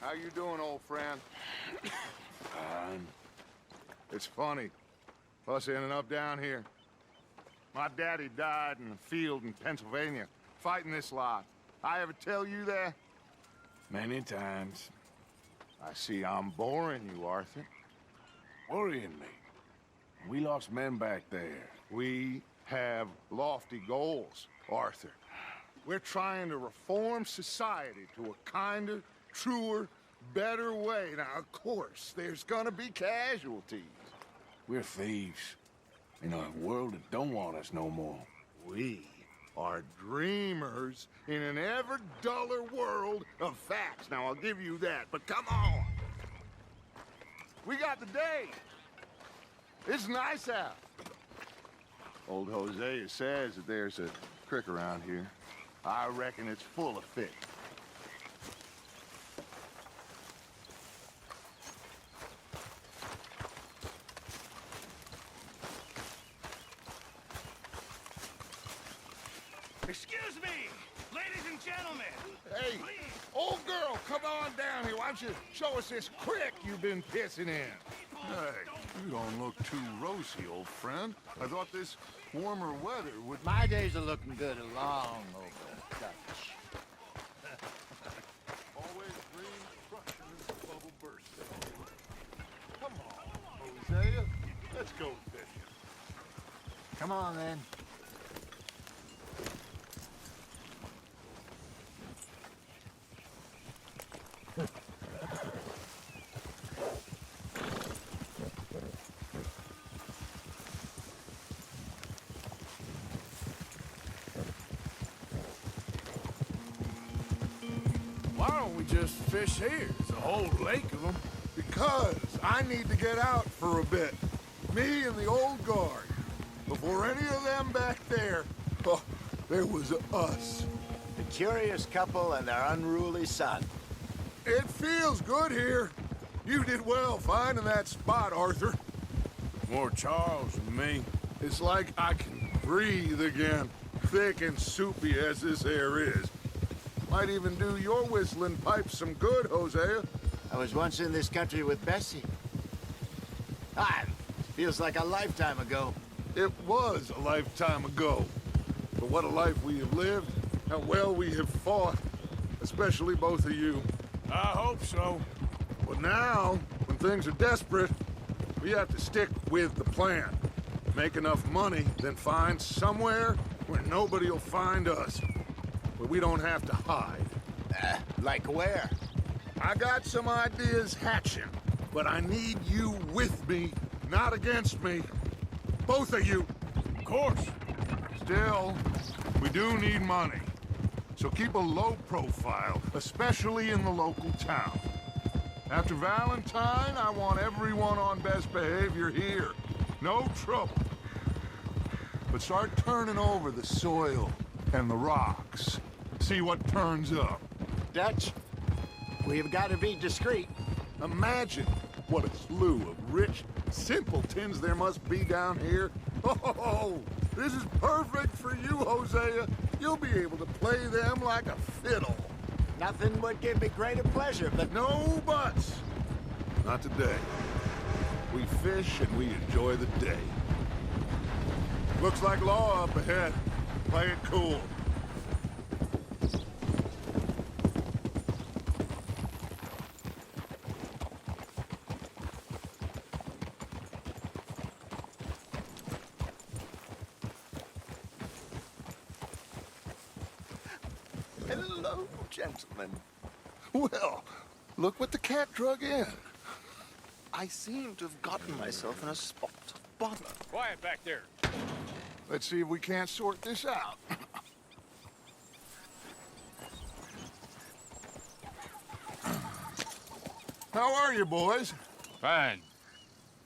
How you doing, old friend? Fine. It's funny, us ending up down here. My daddy died in a field in Pennsylvania, fighting this lot. I ever tell you that? Many times. I see I'm boring you, Arthur. Worrying me. We lost men back there. We have lofty goals, Arthur. We're trying to reform society to a kinder, truer, better way. Now, of course, there's gonna be casualties. We're thieves. In a world that don't want us no more. We are dreamers in an ever duller world of facts. Now, I'll give you that, but come on. We got the day. It's nice out. Old Hosea says that there's a creek around here. I reckon it's full of fish. Excuse me, ladies and gentlemen. Hey, Please. old girl, come on down here. Why don't you show us this creek you've been pissing in? Hey, you don't look too rosy, old friend. I thought this warmer weather would... My days are looking good along over Dutch. Always dream destruction is the bubble bursting. Come on, Hosea. Let's go fishing. Come on, then. Why don't we just fish here? There's a whole lake of them. Because I need to get out for a bit. Me and the old guard. Before any of them back there, oh, there was us. The curious couple and their unruly son. It feels good here. You did well finding that spot, Arthur. More Charles than me. It's like I can breathe again, thick and soupy as this air is. Might even do your whistling pipes some good, Hosea. I was once in this country with Bessie. Ah, feels like a lifetime ago. It was a lifetime ago. But what a life we have lived, how well we have fought, especially both of you. I hope so. But now, when things are desperate, we have to stick with the plan. Make enough money, then find somewhere where nobody will find us. Where we don't have to hide. Like where? I got some ideas hatching, but I need you with me, not against me. Both of you. Of course. Still, we do need money. So keep a low profile, especially in the local town. After Valentine, I want everyone on best behavior here. No trouble. But start turning over the soil and the rocks. See what turns up. Dutch, we've got to be discreet. Imagine what a slew of rich simpletons there must be down here. Oh, this is perfect for you, Hosea. You'll be able to play them like a fiddle. Nothing would give me greater pleasure, but No buts. Not today. We fish and we enjoy the day. Looks like law up ahead. Play it cool. hello, gentlemen. Well, look what the cat drug in. I seem to have gotten myself in a spot of bother. Quiet back there. Let's see if we can't sort this out. How are you, boys? Fine.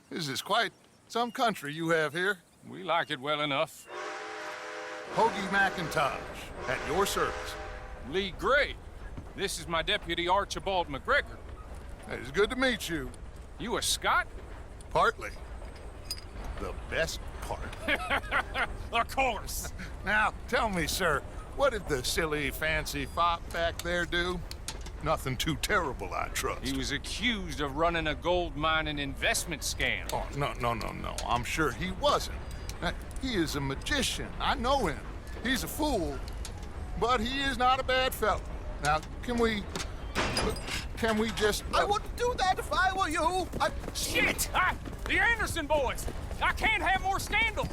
This is quite some country you have here. We like it well enough. Hoagie McIntosh, at your service. Lee Gray. This is my deputy Archibald McGregor. It's good to meet you. You a Scot? Partly. The best part. Of course. Now, tell me, sir, what did the silly, fancy fop back there do? Nothing too terrible, I trust. He was accused of running a gold mining investment scam. Oh, no. I'm sure he wasn't. He is a magician. I know him. He's a fool, but he is not a bad fellow. Now, can we just... I wouldn't do that if I were you. Shit! The Anderson boys! I can't have more scandal!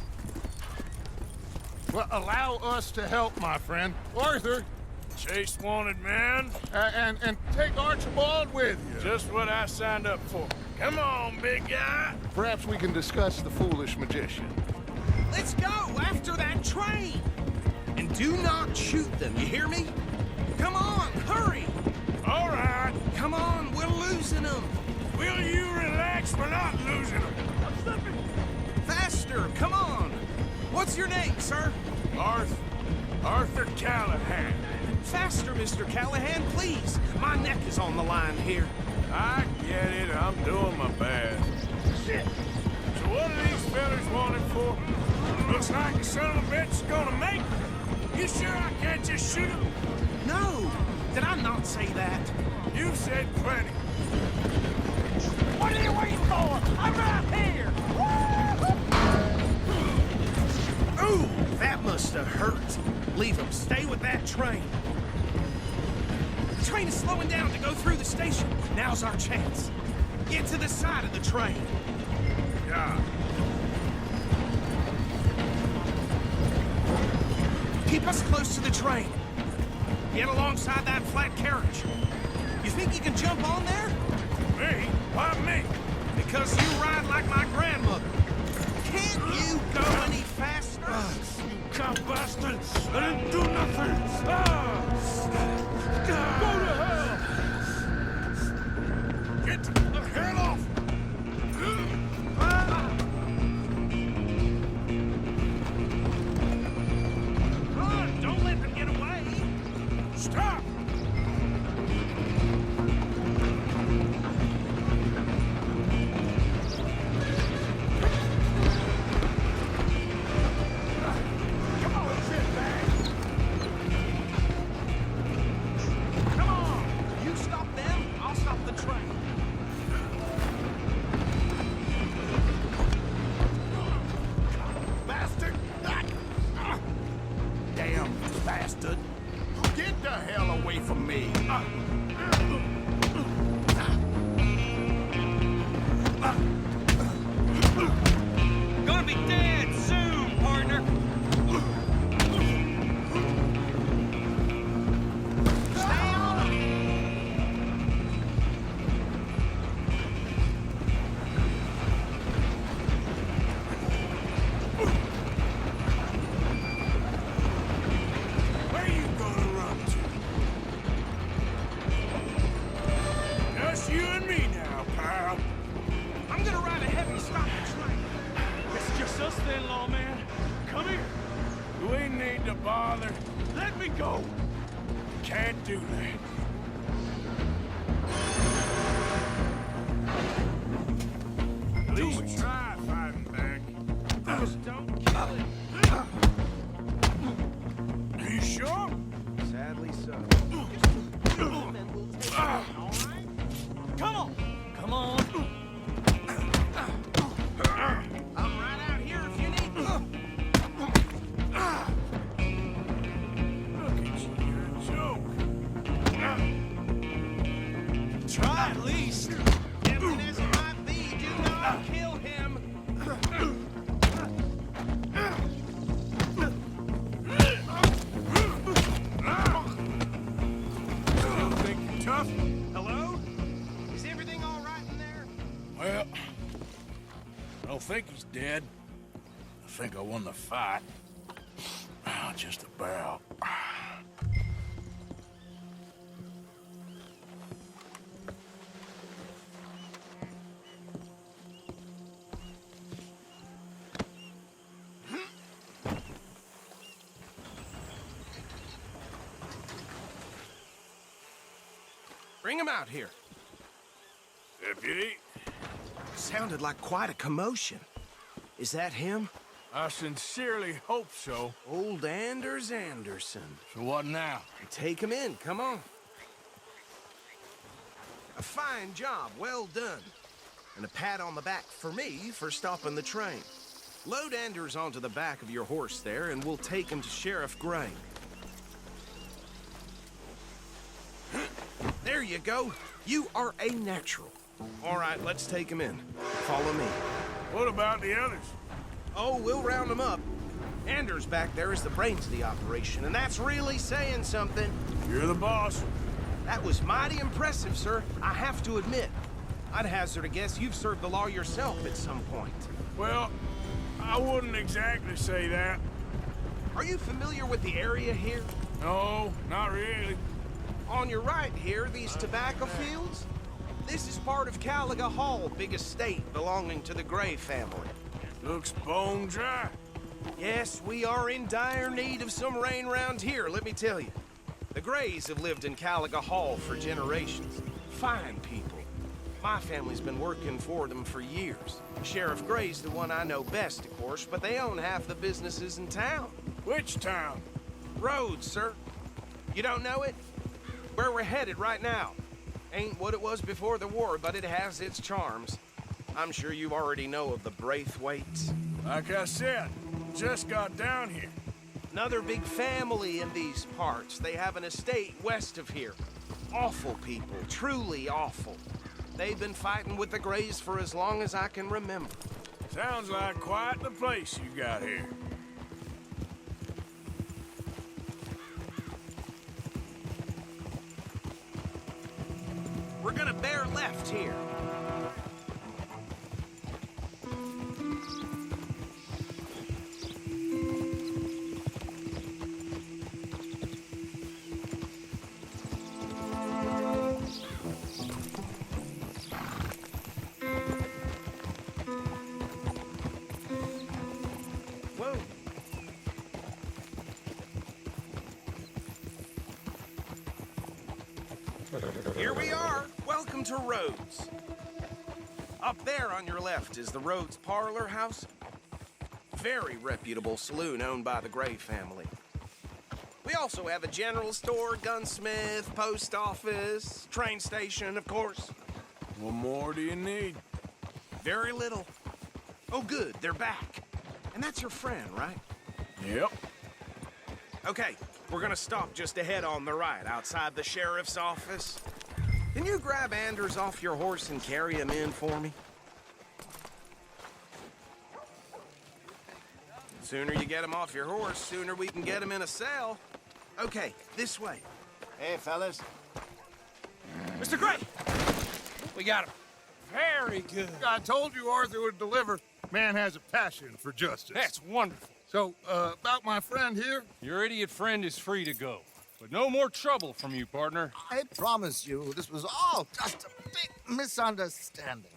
Well, allow us to help, my friend. Arthur, Chase wanted man. and take Archibald with you. Just what I signed up for. Come on, big guy. Perhaps we can discuss the foolish magician. Let's go after that train. And do not shoot them, you hear me? Come on, hurry. All right. Come on, we're losing them. Will you relax? We're not losing them. I'm slipping. Faster, come on. What's your name, sir? Arthur Callahan. Faster, Mr. Callahan, please. My neck is on the line here. I get it. I'm doing my best. Shit. So what are these fellas wanted for? Looks like the son of a bitch is gonna make it. You sure I can't just shoot him? No, did I not say that? You said plenty. What are you waiting for? I'm right here! Ooh, that must have hurt. Leave him. Stay with that train. The train is slowing down to go through the station. Now's our chance. Get to the side of the train. Yeah. Keep us close to the train. Get alongside that flat carriage. You think you can jump on there? Me? Why me? Because you ride like my grandmother. Can't you go any faster? You cow bastard! I didn't do nothing! Go to hell! Get the hell off! Run! Don't let them get away! Stop! Come on! You stop them, I'll stop the train. Bastard! Damn bastard. Get the hell away from me! Gonna be dead soon, partner! Stay on him! Where you gonna run to? Just you and me now, pal. I'm gonna ride ahead and stop the train. It's just us then, lawman. Come here. We need to bother. Let me go. Can't do that. At least try fighting back. Just don't kill it. Are you sure? Sadly so. Just keep them and we'll take it, all right? Come on! Come on! I'm right out here if you need me. Look at you, you're a joke. Try at least. Tempting as it might be, do not kill him. Still think you're tough? Hello? Is everything all right in there? Well, I don't think he's dead. I think I won the fight. Just about. Bring him out here. Deputy, Sounded like quite a commotion. Is that him? I sincerely hope so. Old Anders Anderson. So what now? Take him in, come on. A fine job, well done. And a pat on the back for me for stopping the train. Load Anders onto the back of your horse there, and we'll take him to Sheriff Gray. There you go. You are a natural. All right, let's take him in. Follow me. What about the others? Oh, we'll round them up. Anders back there is the brains of the operation, and that's really saying something. You're the boss. That was mighty impressive, sir. I have to admit. I'd hazard a guess you've served the law yourself at some point. Well, I wouldn't exactly say that. Are you familiar with the area here? No, not really. On your right here, these tobacco fields? This is part of Caliga Hall, big estate belonging to the Gray family. Looks bone dry. Yes, we are in dire need of some rain round here, let me tell you. The Grays have lived in Caliga Hall for generations. Fine people. My family's been working for them for years. Sheriff Gray's the one I know best, of course, but they own half the businesses in town. Which town? Rhodes, sir. You don't know it? Where we're headed right now. Ain't what it was before the war, but it has its charms. I'm sure you already know of the Braithwaites. Like I said, just got down here. Another big family in these parts. They have an estate west of here. Awful people, truly awful. They've been fighting with the Grays for as long as I can remember. Sounds like quite the place you got here. We're gonna bear left here. Whoa. Here we are. Welcome to Rhodes. Up there on your left is the Rhodes Parlor House. Very reputable saloon owned by the Gray family. We also have a general store, gunsmith, post office, train station, of course. What more do you need? Very little. Oh, good, they're back. And that's your friend, right? Yep. Okay, we're gonna stop just ahead on the right, outside the sheriff's office. Can you grab Anders off your horse and carry him in for me? Sooner you get him off your horse, sooner we can get him in a cell. Okay, this way. Hey, fellas. Mr. Gray! We got him. Very good. I told you Arthur would deliver. Man has a passion for justice. That's wonderful. So, about my friend here? Your idiot friend is free to go. But no more trouble from you, partner. I promise you, this was all just a big misunderstanding.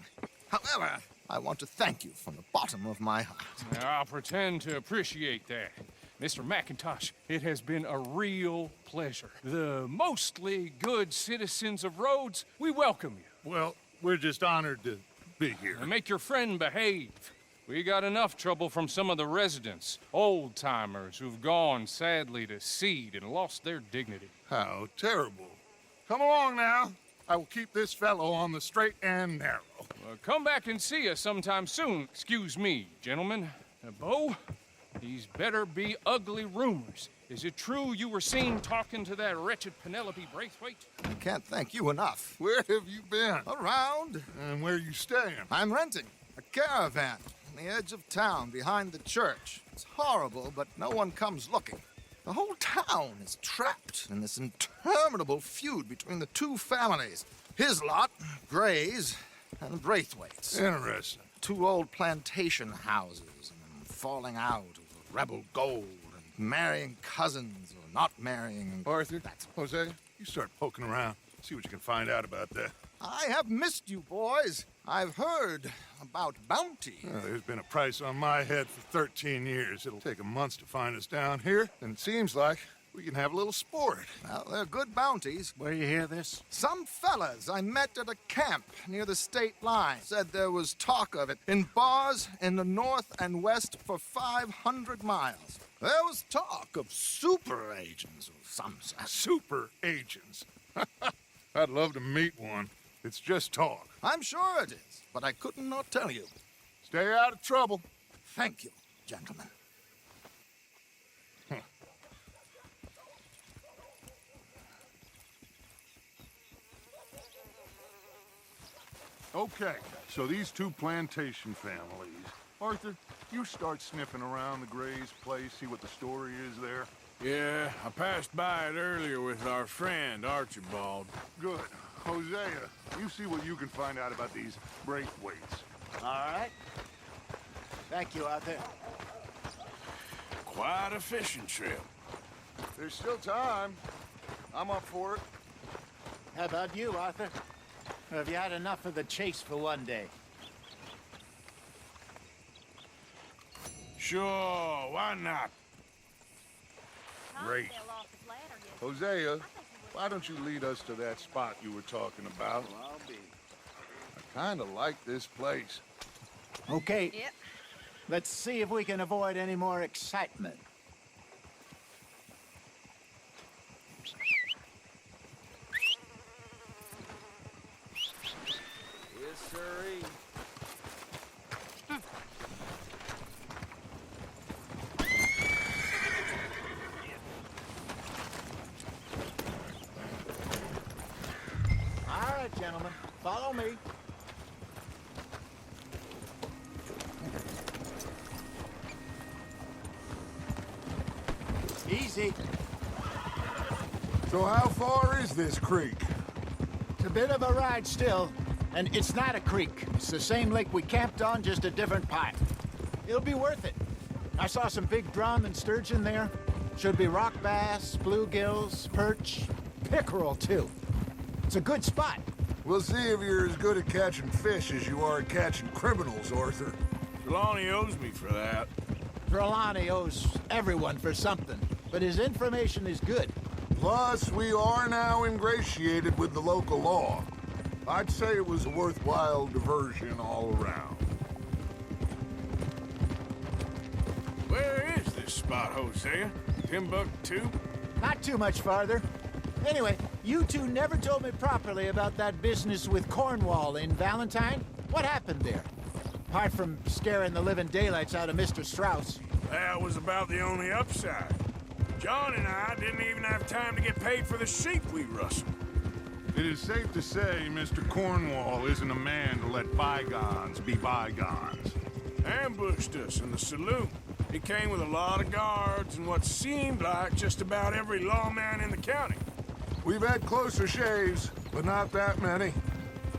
However, I want to thank you from the bottom of my heart. Now, I'll pretend to appreciate that. Mr. McIntosh, it has been a real pleasure. The mostly good citizens of Rhodes, we welcome you. Well, we're just honored to be here. And make your friend behave. We got enough trouble from some of the residents, old-timers who've gone, sadly, to seed and lost their dignity. How terrible. Come along now. I will keep this fellow on the straight and narrow. Come back and see us sometime soon. Excuse me, gentlemen. Bo, these better be ugly rumors. Is it true you were seen talking to that wretched Penelope Braithwaite? I can't thank you enough. Where have you been? Around, And where you staying? I'm renting a caravan on the edge of town behind the church. It's horrible, but no one comes looking. The whole town is trapped in this interminable feud between the two families. His lot, Gray's, and Braithwaite's. Interesting. Two old plantation houses, and falling out over rebel gold, and marrying cousins or not marrying. Arthur, Hosea, you start poking around. See what you can find out about that. I have missed you, boys. I've heard about bounty. There's been a price on my head for 13 years. It'll take 'em months to find us down here, and it seems like we can have a little sport. Well, they're good bounties. Where you hear this? Some fellas I met at a camp near the state line said there was talk of it in bars in the north and west for 500 miles. There was talk of super agents of some sort. Super agents. I'd love to meet one. It's just talk. I'm sure it is, but I couldn't not tell you. Stay out of trouble. Thank you, gentlemen. Okay, so these two plantation families. Arthur, you start sniffing around the Gray's place, see what the story is there. Yeah, I passed by it earlier with our friend, Archibald. Good. Hosea, you see what you can find out about these Braithwaites. All right. Thank you, Arthur. Quite a fishing trip. There's still time. I'm up for it. How about you, Arthur? Or have you had enough of the chase for one day? Sure, why not? Great. Hosea, why don't you lead us to that spot you were talking about? I'll be. I kind of like this place. Okay. Yep. Let's see if we can avoid any more excitement. Yes, sirree. All right, gentlemen. Follow me. Easy. So how far is this creek? It's a bit of a ride still, and it's not a creek. It's the same lake we camped on, just a different pipe. It'll be worth it. I saw some big drum and sturgeon there. Should be rock bass, bluegills, perch, pickerel too. It's a good spot. We'll see if you're as good at catching fish as you are at catching criminals, Arthur. Trelawney owes me for that. Trelawney owes everyone for something, but his information is good. Plus, we are now ingratiated with the local law. I'd say it was a worthwhile diversion all around. Where is this spot, Hosea? Timbuktu? Not too much farther. Anyway, you two never told me properly about that business with Cornwall in Valentine. What happened there? Apart from scaring the living daylights out of Mr. Strauss. That was about the only upside. John and I didn't even have time to get paid for the sheep we rustled. It is safe to say Mr. Cornwall isn't a man to let bygones be bygones. Ambushed us in the saloon. He came with a lot of guards and what seemed like just about every lawman in the county. We've had closer shaves, but not that many.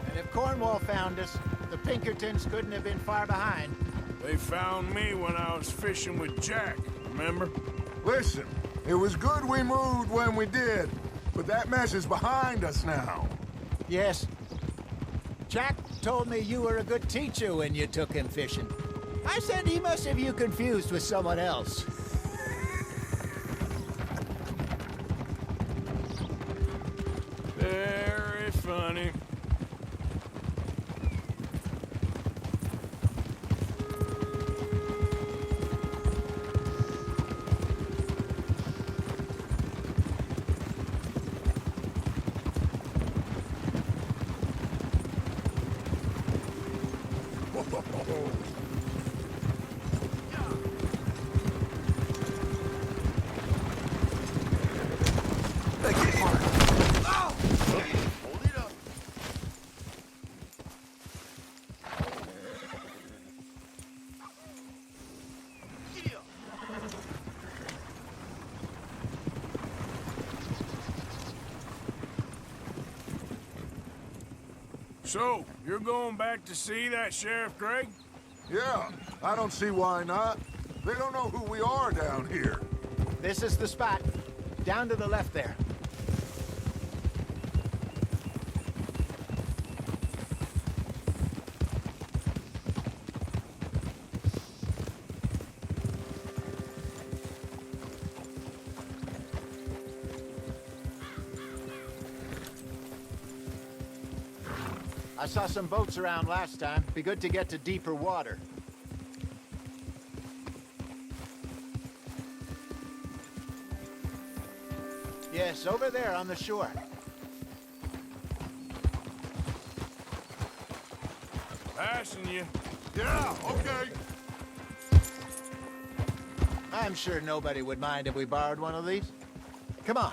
And if Cornwall found us, the Pinkertons couldn't have been far behind. They found me when I was fishing with Jack, remember? Listen, it was good we moved when we did, but that mess is behind us now. Yes. Jack told me you were a good teacher when you took him fishing. I said he must have you confused with someone else. Very funny. So, you're going back to see that Sheriff Gregg? Yeah, I don't see why not. They don't know who we are down here. This is the spot. Down to the left there. I saw some boats around last time. Be good to get to deeper water. Yes, over there on the shore. passing you. Yeah, okay. I'm sure nobody would mind if we borrowed one of these. Come on.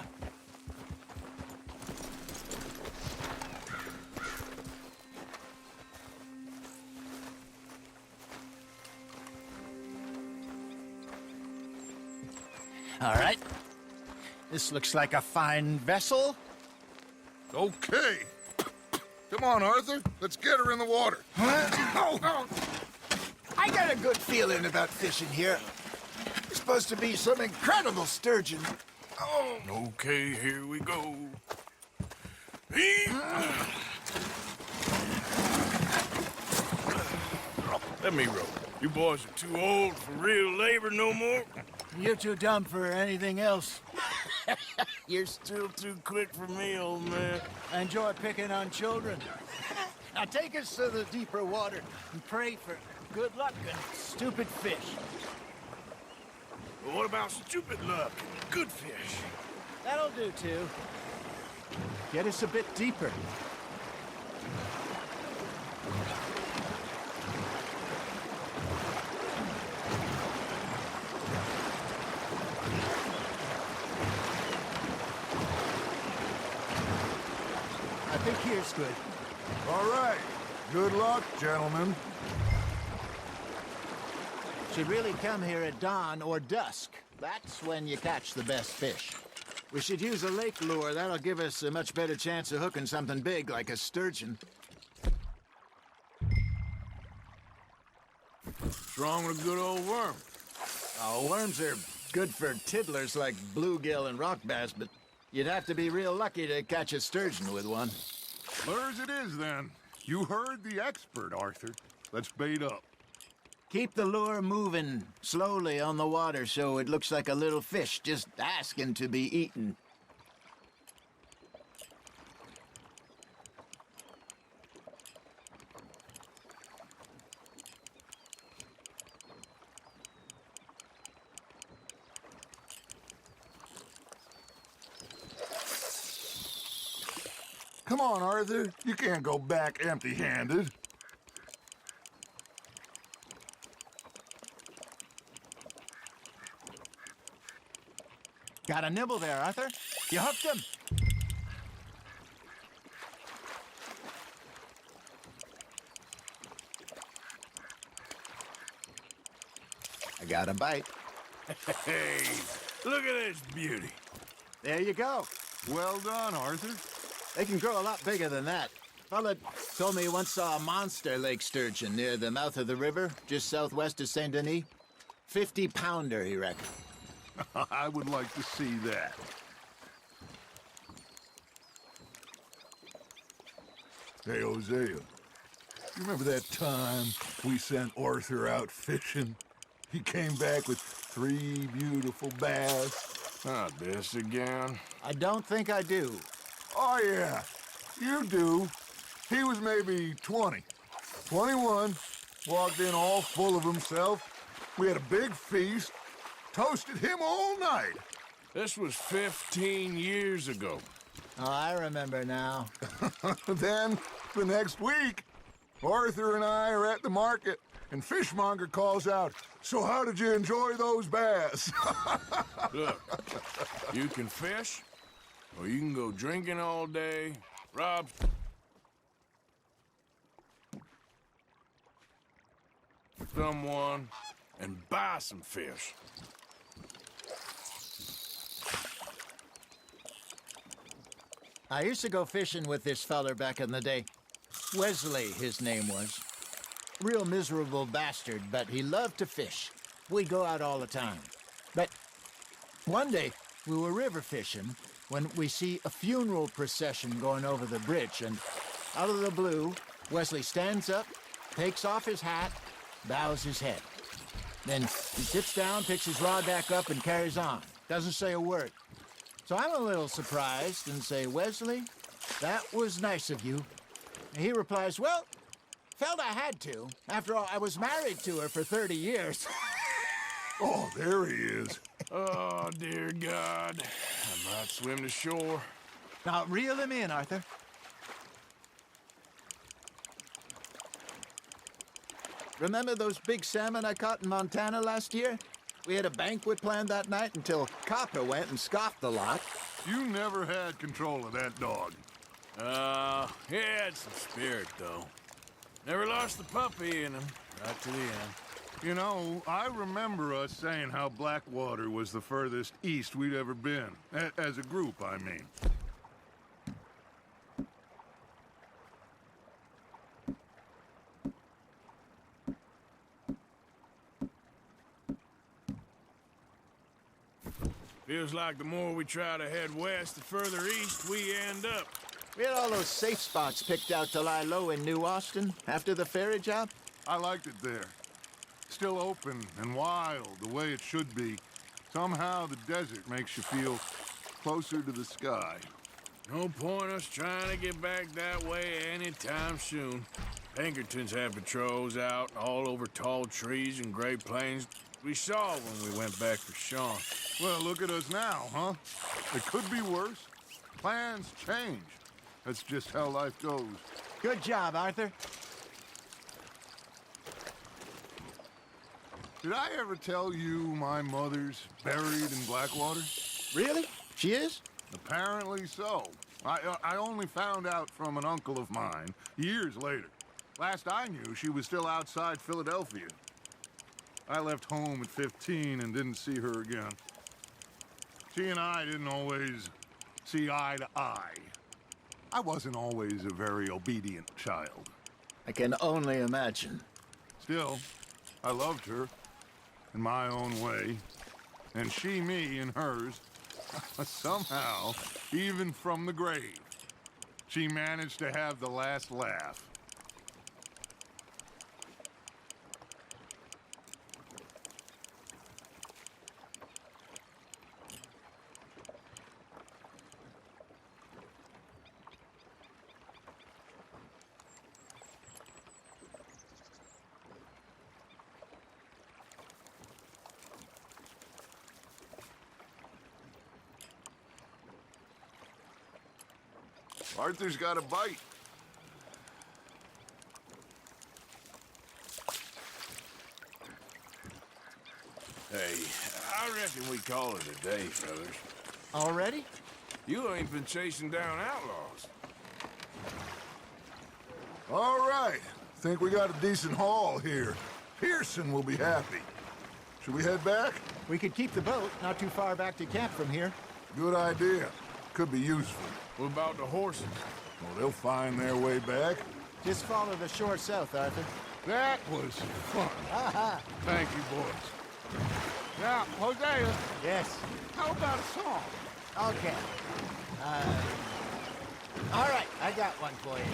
All right. This looks like a fine vessel. Okay. Come on, Arthur. Let's get her in the water. Oh. I got a good feeling about fishing here. It's supposed to be some incredible sturgeon. Oh. Okay, here we go. Let me row. You boys are too old for real labor no more. You're too dumb for anything else. You're still too quick for me, old man. I enjoy picking on children. Now take us to the deeper water and pray for good luck and stupid fish. But what about stupid luck and good fish? That'll do, too. Get us a bit deeper. I think here's good. All right. Good luck, gentlemen. Should really come here at dawn or dusk. That's when you catch the best fish. We should use a lake lure. That'll give us a much better chance of hooking something big like a sturgeon. What's wrong with a good old worm? Oh, worms are good for tiddlers like bluegill and rock bass, but you'd have to be real lucky to catch a sturgeon with one. Lures it is, then. You heard the expert, Arthur. Let's bait up. Keep the lure moving slowly on the water so it looks like a little fish just asking to be eaten. Come on, Arthur. You can't go back empty-handed. Got a nibble there, Arthur. You hooked him. I got a bite. Hey, look at this beauty. There you go. Well done, Arthur. They can grow a lot bigger than that. Fella told me he once saw a monster lake sturgeon near the mouth of the river, just southwest of Saint Denis. 50-pounder, he reckoned. I would like to see that. Hey, Hosea. You remember that time we sent Arthur out fishing? He came back with 3 beautiful bass. Not this again. I don't think I do. Oh, yeah. You do. He was maybe 20. 21. Walked in all full of himself. We had a big feast. Toasted him all night. This was 15 years ago. Oh, I remember now. Then, the next week, Arthur and I are at the market, and Fishmonger calls out, "So how did you enjoy those bass?" Look, you can fish, or you can go drinking all day, rob someone, and buy some fish. I used to go fishing with this feller back in the day. Wesley, his name was. Real miserable bastard, but he loved to fish. We'd go out all the time. But one day, we were river fishing when we see a funeral procession going over the bridge, and out of the blue, Wesley stands up, takes off his hat, bows his head. Then he sits down, picks his rod back up, and carries on. Doesn't say a word. So I'm a little surprised and say, "Wesley, that was nice of you." And he replies, "Well, felt I had to. After all, I was married to her for 30 years. Oh, there he is. Oh, dear God. I might swim to shore. Now, reel him in, Arthur. Remember those big salmon I caught in Montana last year? We had a banquet planned that night until Copper went and scoffed the lot. You never had control of that dog. He had some spirit, though. Never lost the puppy in him, right to the end. You know, I remember us saying how Blackwater was the furthest east we'd ever been. As a group, I mean. Feels like the more we try to head west, the further east we end up. We had all those safe spots picked out to lie low in New Austin after the ferry job. I liked it there. Still open and wild, the way it should be. Somehow the desert makes you feel closer to the sky. No point us trying to get back that way anytime soon. Pinkertons had patrols out all over tall trees and Great Plains. We saw when we went back for Sean. Well, look at us now, huh? It could be worse. Plans change. That's just how life goes. Good job, Arthur. Did I ever tell you my mother's buried in Blackwater? Really? She is? Apparently so. I only found out from an uncle of mine years later. Last I knew, she was still outside Philadelphia. I left home at 15 and didn't see her again. She and I didn't always see eye to eye. I wasn't always a very obedient child. I can only imagine. Still, I loved her in my own way, and she me in hers. Somehow, even from the grave, she managed to have the last laugh. Arthur's got a bite. Hey, I reckon we call it a day, fellas. Already? You ain't been chasing down outlaws. All right. Think we got a decent haul here. Pearson will be happy. Should we head back? We could keep the boat not too far back to camp from here. Good idea. Could be useful. What about the horses? Well, they'll find their way back. Just follow the shore south, Arthur. That was fun. Thank you, boys. Now, Hosea, Yes. how about a song? Okay. All right, I got one for you.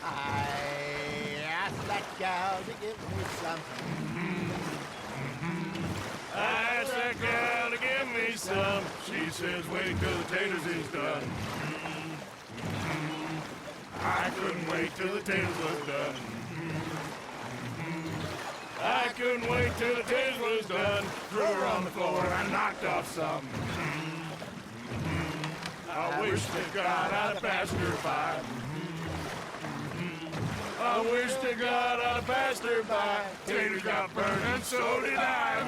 I asked that gal to give me some. I asked that gal to give me some. She says, wait till the taters is done. I couldn't wait till the taters was done. I couldn't wait till the taters was done. Threw her on the floor and knocked off some. I wish to God I'd have passed her by. I wish to God I'd have passed her by. Taters got burned and so did I.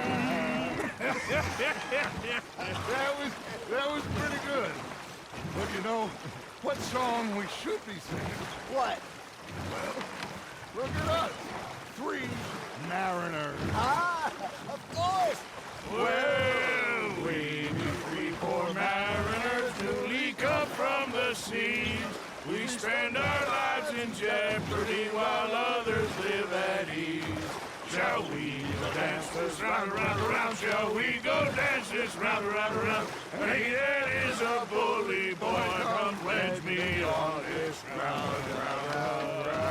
That was pretty good. But you know, what song we should be singing? What? Look at us. 3 mariners. Ah, of course. Well, we be 3 poor mariners newly come from the seas. We spend our lives in jeopardy while others live at ease. Shall we go dance this round, around, around? Shall we go dance this round, around, around? Hey, that is a bully boy. Come pledge me on this round, round, round.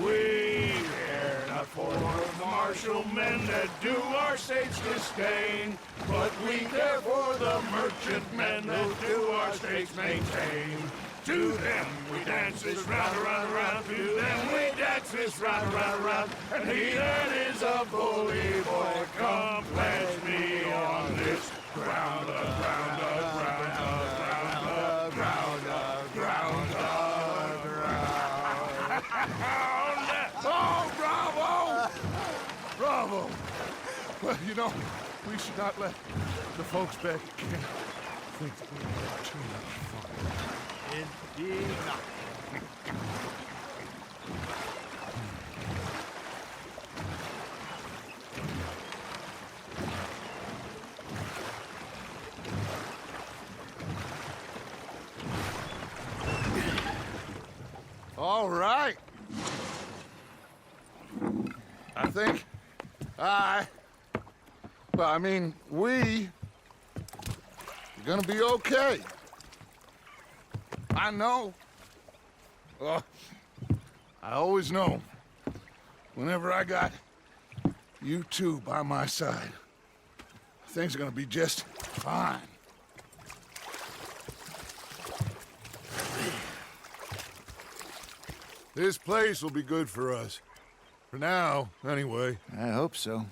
We care not for the martial men that do our state's disdain, but we care for the merchant men that do our state's maintain. To them we dance this round, around, around. To them we dance this round, around, around. And he that is a bully boy, come pledge me on this ground, ground, ground, ground, ground, ground, ground, ground. Bravo! Well, you know, we should not let the folks back at camp think that we had too much fun. Indeed not. All right. I think we are gonna be okay. I know. I always know. Whenever I got you two by my side, things are gonna be just fine. This place will be good for us. For now, anyway. I hope so.